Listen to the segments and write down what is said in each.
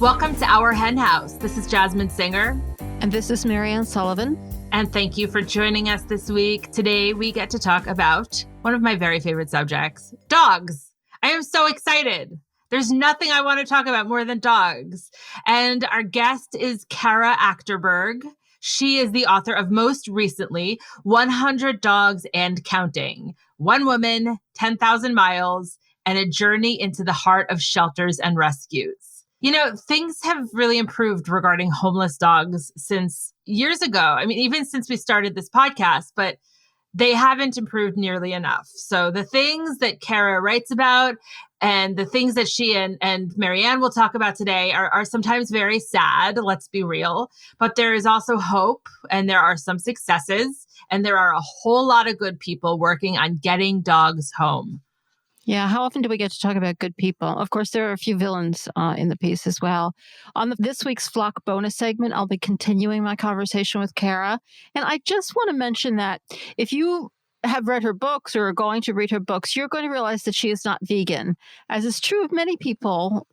Welcome to Our Hen House. This is Jasmine Singer. And this is Marianne Sullivan. And thank you for joining us this week. Today, we get to talk about one of my very favorite subjects, dogs. I am so excited. There's nothing I want to talk about more than dogs. And our guest is Cara Achterberg. She is the author of most recently, 100 Dogs and Counting, One Woman, 10,000 Miles, and a Journey into the Heart of Shelters and Rescues. You know, things have really improved regarding homeless dogs since years ago. I mean, even since we started this podcast, but they haven't improved nearly enough. So the things that Cara writes about and the things that she and Marianne will talk about today are sometimes very sad, let's be real. But there is also hope, and there are some successes, and there are a whole lot of good people working on getting dogs home. Yeah, how often do we get to talk about good people? Of course, there are a few villains in the piece as well. On this week's Flock bonus segment, I'll be continuing my conversation with Cara. And I just want to mention that if you have read her books or are going to read her books, you're going to realize that she is not vegan, as is true of many people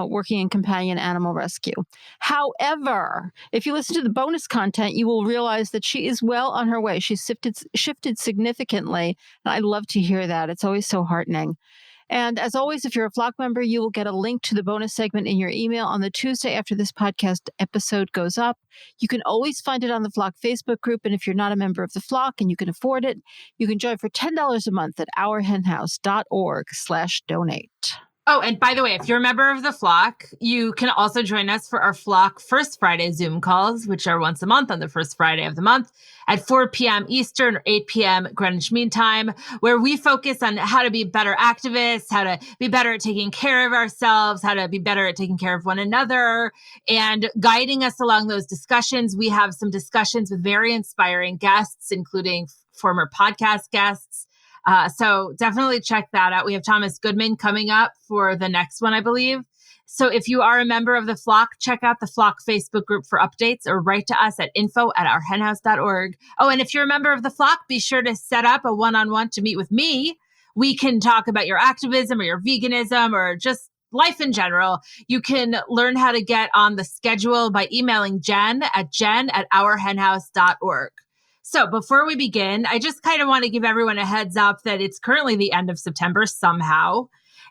working in companion animal rescue. However, if you listen to the bonus content, you will realize that she is well on her way. She's shifted significantly, and I love to hear that. It's always so heartening. And as always, if you're a Flock member, you will get a link to the bonus segment in your email on the Tuesday after this podcast episode goes up. You can always find it on the Flock Facebook group. And if you're not a member of the Flock and you can afford it, you can join for $10 a month at ourhenhouse.org/donate. Oh, and by the way, if you're a member of the Flock, you can also join us for our Flock First Friday Zoom calls, which are once a month on the first Friday of the month at 4 p.m. Eastern or 8 p.m. Greenwich Mean Time, where we focus on how to be better activists, how to be better at taking care of ourselves, how to be better at taking care of one another, and guiding us along those discussions. We have some discussions with very inspiring guests, including former podcast guests. So definitely check that out. We have Thomas Goodman coming up for the next one, I believe. So if you are a member of the Flock, check out the Flock Facebook group for updates or write to us at info@ourhenhouse.org. Oh, and if you're a member of the Flock, be sure to set up a one-on-one to meet with me. We can talk about your activism or your veganism or just life in general. You can learn how to get on the schedule by emailing jen@ourhenhouse.org. So before we begin, I just kind of want to give everyone a heads up that it's currently the end of September somehow.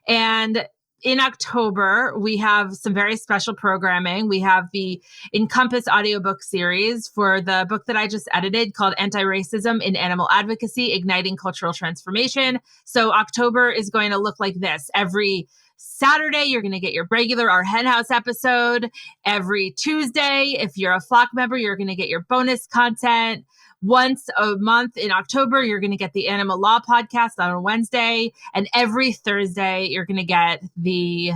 And in October, we have some very special programming. We have the Encompass audiobook series for the book that I just edited called Anti-Racism in Animal Advocacy, Igniting Cultural Transformation. So October is going to look like this. Every Saturday, you're going to get your regular Our Hen House episode. Every Tuesday, if you're a Flock member, you're going to get your bonus content. Once a month in October, you're going to get the Animal Law podcast on a Wednesday. And every Thursday, you're going to get the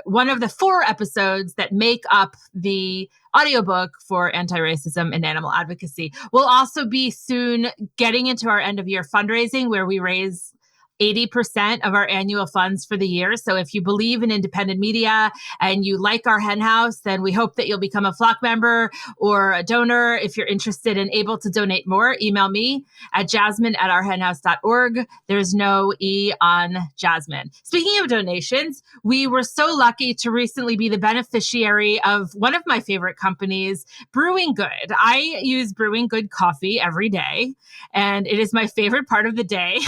one of the 4 episodes that make up the audiobook for anti-racism and animal advocacy. We'll also be soon getting into our end of year fundraising, where we raise 80% of our annual funds for the year. So if you believe in independent media and you like Our Hen House, then we hope that you'll become a Flock member or a donor. If you're interested and able to donate more, email me at jasmine@ourhenhouse.org. There's no E on Jasmine. Speaking of donations, we were so lucky to recently be the beneficiary of one of my favorite companies, Brewing Good. I use Brewing Good coffee every day, and it is my favorite part of the day.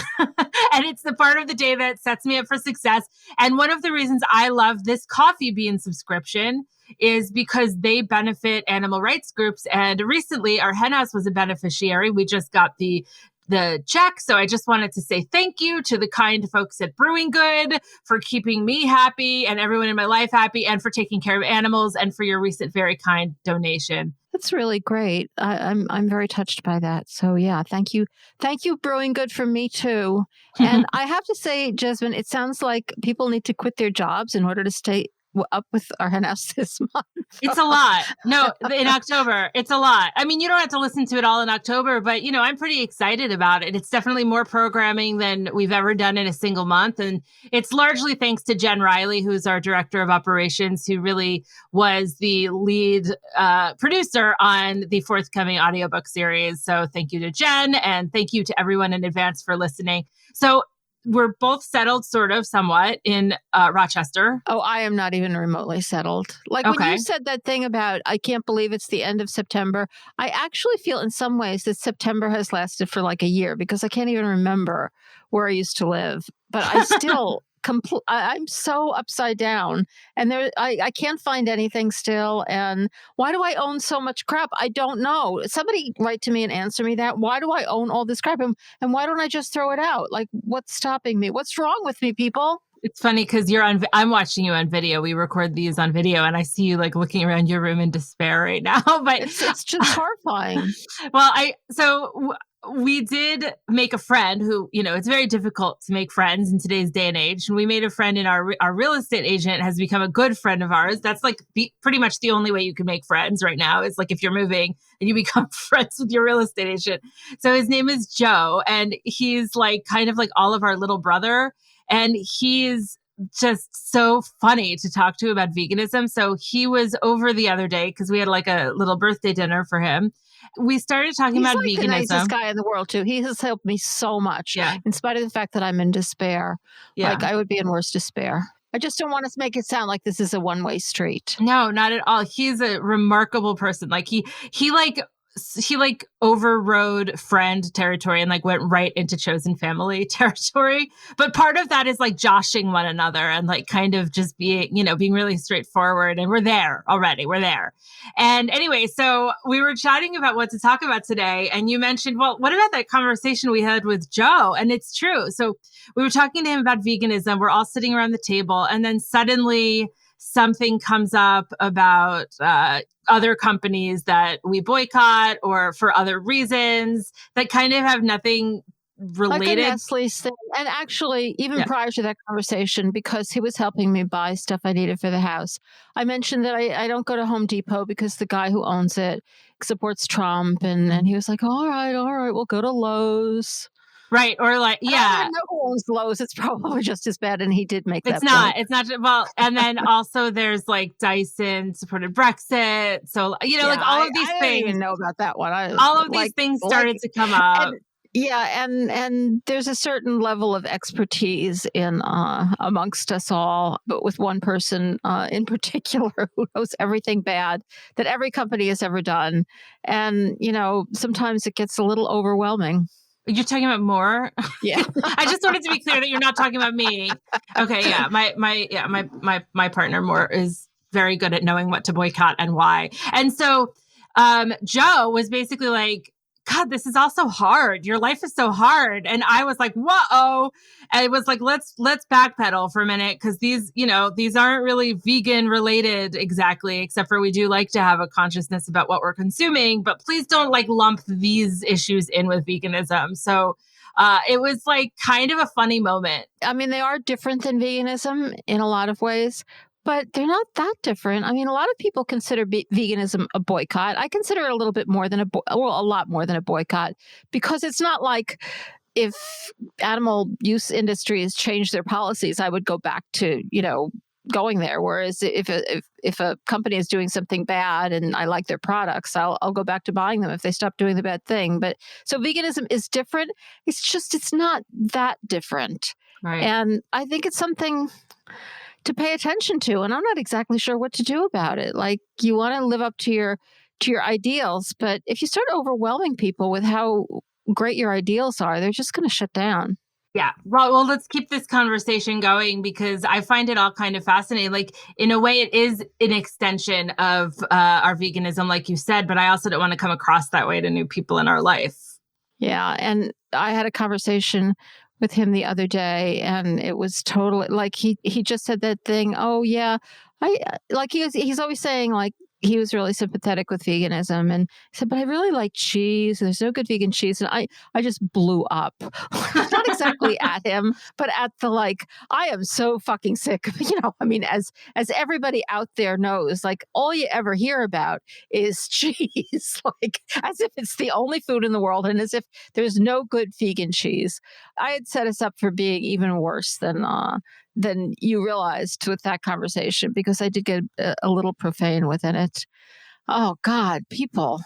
And it's the part of the day that sets me up for success. And one of the reasons I love this coffee bean subscription is because they benefit animal rights groups. And recently, Our Hen House was a beneficiary. We just got the check. So I just wanted to say thank you to the kind folks at Brewing Good for keeping me happy and everyone in my life happy, and for taking care of animals, and for your recent very kind donation. That's really great. I'm very touched by that. So yeah, thank you, Brewing Good, from me too. And I have to say, Jasmine, it sounds like people need to quit their jobs in order to stay up with Our Hen House this month. It's a lot. No, in October, it's a lot. I mean, you don't have to listen to it all in October, but, you know, I'm pretty excited about it. It's definitely more programming than we've ever done in a single month. And it's largely thanks to Jen Riley, who's our director of operations, who really was the lead producer on the forthcoming audiobook series. So thank you to Jen, and thank you to everyone in advance for listening. So we're both settled sort of somewhat in Rochester. Oh, I am not even remotely settled. Like when you Okay. said that thing about, I can't believe it's the end of September, I actually feel in some ways that September has lasted for like a year because I can't even remember where I used to live. But I still, I'm so upside down and I can't find anything still. And why do I own so much crap? I don't know. Somebody write to me and answer me that. Why do I own all this crap? And why don't I just throw it out? Like, what's stopping me? What's wrong with me, people? It's funny because I'm watching you on video. We record these on video, and I see you like looking around your room in despair right now. But It's just horrifying. well, we did make a friend who, it's very difficult to make friends in today's day and age. And we made a friend, and our real estate agent has become a good friend of ours. That's like pretty much the only way you can make friends right now is like if you're moving and you become friends with your real estate agent. So his name is Joe, and he's like kind of like all of our little brother. And he's just so funny to talk to about veganism. So he was over the other day because we had like a little birthday dinner for him. We started talking He's about like the veganism. nicest guy in the world, too. He has helped me so much, Yeah. in spite of the fact that I'm in despair. Yeah. Like, I would be in worse despair. I just don't want to make it sound like this is a one-way street. No, not at all. He's a remarkable person. Like he like overrode friend territory and like went right into chosen family territory. But part of that is like joshing one another and like kind of just being really straightforward. And we're there already. We're there. And anyway, so we were chatting about what to talk about today. And you mentioned, well, what about that conversation we had with Joe? And it's true. So we were talking to him about veganism. We're all sitting around the table. And then suddenly something comes up about other companies that we boycott or for other reasons that kind of have nothing related. Like a Nestle's thing. And actually, even prior to that conversation, because he was helping me buy stuff I needed for the house, I mentioned that I don't go to Home Depot because the guy who owns it supports Trump. And he was like, all right, we'll go to Lowe's. Right. Or like, I don't even know who owns Lowe's. It's probably just as bad. And he did make that point. It's not. Well, and then also there's like Dyson supported Brexit. So, like all of these things. I didn't even know about that one. All of these things started to come up. And there's a certain level of expertise in amongst us all, but with one person in particular who knows everything bad that every company has ever done. And, sometimes it gets a little overwhelming. You're talking about more? Yeah. I just wanted to be clear that you're not talking about me. Okay, yeah. My partner more is very good at knowing what to boycott and why. And so Joe was basically like, God, this is all so hard. Your life is so hard. And I was like, whoa. And it was like, let's backpedal for a minute because these aren't really vegan related exactly, except for we do like to have a consciousness about what we're consuming. But please don't like lump these issues in with veganism. So it was like kind of a funny moment. I mean, they are different than veganism in a lot of ways. But they're not that different. I mean, a lot of people consider veganism a boycott. I consider it a little bit more than a lot more than a boycott, because it's not like if animal use industries change their policies, I would go back to, going there. Whereas if a company is doing something bad and I like their products, I'll go back to buying them if they stop doing the bad thing. But so veganism is different. It's not that different. Right. And I think it's something to pay attention to, and I'm not exactly sure what to do about it. Like, you want to live up to your ideals, but if you start overwhelming people with how great your ideals are, they're just going to shut down. Yeah. Well, let's keep this conversation going because I find it all kind of fascinating. Like, in a way, it is an extension of our veganism, like you said, but I also don't want to come across that way to new people in our life. Yeah. And I had a conversation with him the other day, and it was totally like he just said that thing. Oh yeah, he's always saying like he was really sympathetic with veganism, and he said, but I really like cheese. There's no good vegan cheese, and I just blew up. Not exactly at him, but at the like, I am so fucking sick. I mean, as everybody out there knows, like all you ever hear about is cheese, like as if it's the only food in the world, and as if there's no good vegan cheese. I had set us up for being even worse than you realized with that conversation, because I did get a little profane within it. Oh God, people.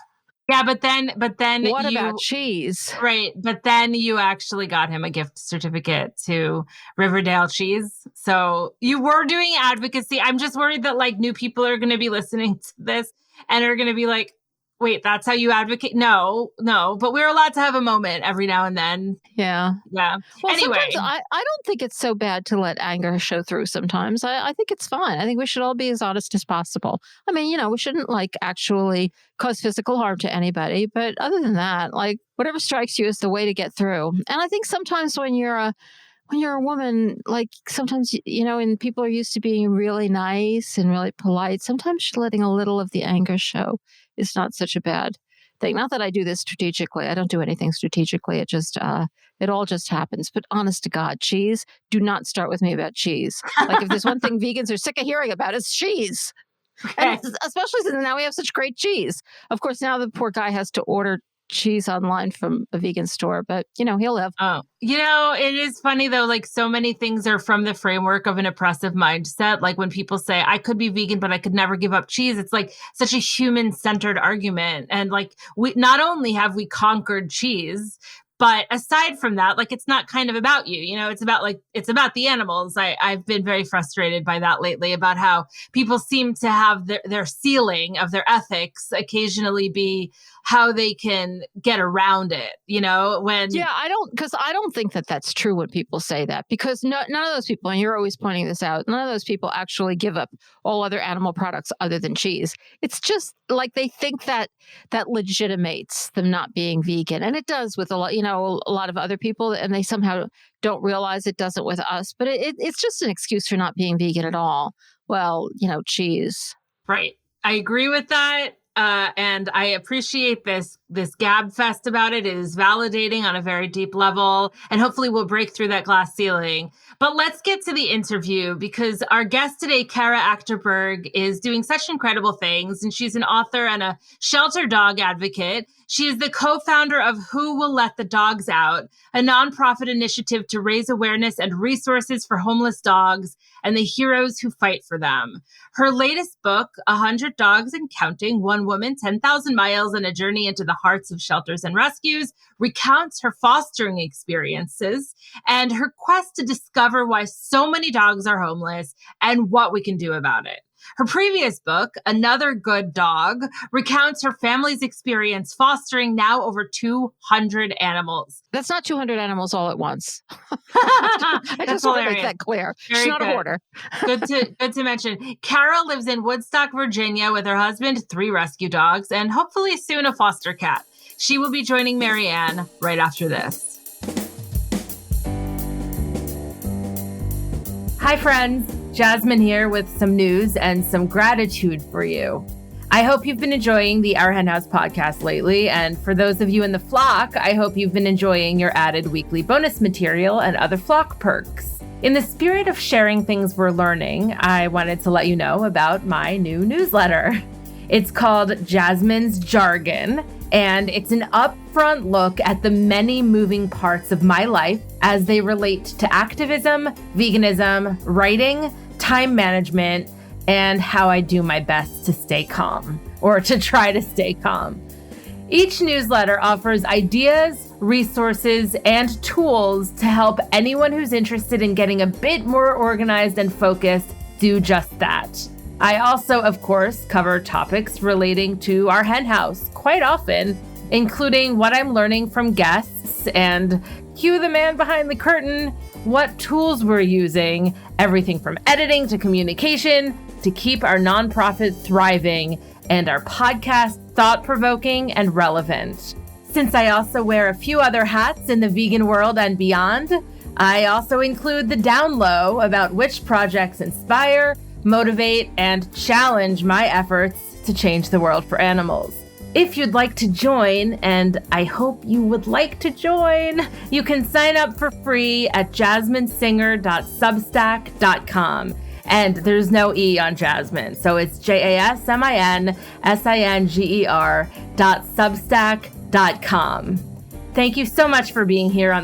Yeah, but then What about you cheese? right, but then you actually got him a gift certificate to Riverdale Cheese. So you were doing advocacy. I'm just worried that like new people are going to be listening to this and are going to be like, wait, that's how you advocate? No, but we're allowed to have a moment every now and then. Yeah. Yeah. Well, sometimes Anyway, I don't think it's so bad to let anger show through sometimes. I think it's fine. I think we should all be as honest as possible. I mean, we shouldn't like actually cause physical harm to anybody. But other than that, like whatever strikes you is the way to get through. And I think sometimes when you're a woman, like sometimes, and people are used to being really nice and really polite, sometimes letting a little of the anger show is not such a bad thing. Not that I do this strategically. I don't do anything strategically. It all just happens. But honest to God, cheese, do not start with me about cheese. Like if there's one thing vegans are sick of hearing about, it's cheese. And especially since now we have such great cheese. Of course, now the poor guy has to order cheese online from a vegan store, but he'll live. Oh, it is funny though, like so many things are from the framework of an oppressive mindset. Like when people say, I could be vegan, but I could never give up cheese. It's like such a human centered argument. And like we not only have we conquered cheese, but aside from that, like it's not kind of about you, it's about the animals. I've been very frustrated by that lately about how people seem to have their ceiling of their ethics occasionally be how they can get around it, when I don't think that that's true when people say that, because none of those people, and you're always pointing this out, none of those people actually give up all other animal products other than cheese. It's just like they think that legitimates them not being vegan, and it does with a lot of other people, and they somehow don't realize it doesn't with us. But it's just an excuse for not being vegan at all. Well, cheese. Right. I agree with that. And I appreciate this gab fest about it. It is validating on a very deep level, and hopefully we'll break through that glass ceiling. But let's get to the interview, because our guest today, Cara Achterberg, is doing such incredible things, and she's an author and a shelter dog advocate. She is the co-founder of Who Will Let the Dogs Out, a nonprofit initiative to raise awareness and resources for homeless dogs and the heroes who fight for them. Her latest book, 100 Dogs and Counting, One Woman, 10,000 Miles, and a Journey into the Hearts of Shelters and Rescues, recounts her fostering experiences and her quest to discover why so many dogs are homeless and what we can do about it. Her previous book, Another Good Dog, recounts her family's experience fostering now over 200 animals. That's not 200 animals all at once. I just want to make that clear. She's not a hoarder. Good to mention. Cara lives in Woodstock, Virginia with her husband, 3 rescue dogs, and hopefully soon a foster cat. She will be joining Marianne right after this. Hi, friends. Jasmine here with some news and some gratitude for you. I hope you've been enjoying the Our Hen House podcast lately. And for those of you in the flock, I hope you've been enjoying your added weekly bonus material and other flock perks. In the spirit of sharing things we're learning, I wanted to let you know about my new newsletter. It's called Jasmine's Jargon, and it's an upfront look at the many moving parts of my life as they relate to activism, veganism, writing, time management, and how I do my best to stay calm, or to try to stay calm. Each newsletter offers ideas, resources, and tools to help anyone who's interested in getting a bit more organized and focused do just that. I also, of course, cover topics relating to our hen house quite often, including what I'm learning from guests and cue the man behind the curtain, what tools we're using, everything from editing to communication to keep our nonprofit thriving and our podcast thought-provoking and relevant. Since I also wear a few other hats in the vegan world and beyond, I also include the down low about which projects inspire, motivate, and challenge my efforts to change the world for animals. If you'd like to join, and I hope you would like to join, you can sign up for free at jasminesinger.substack.com. And there's no E on Jasmine, so it's JASMINSINGER.substack.com. Thank you so much for being here on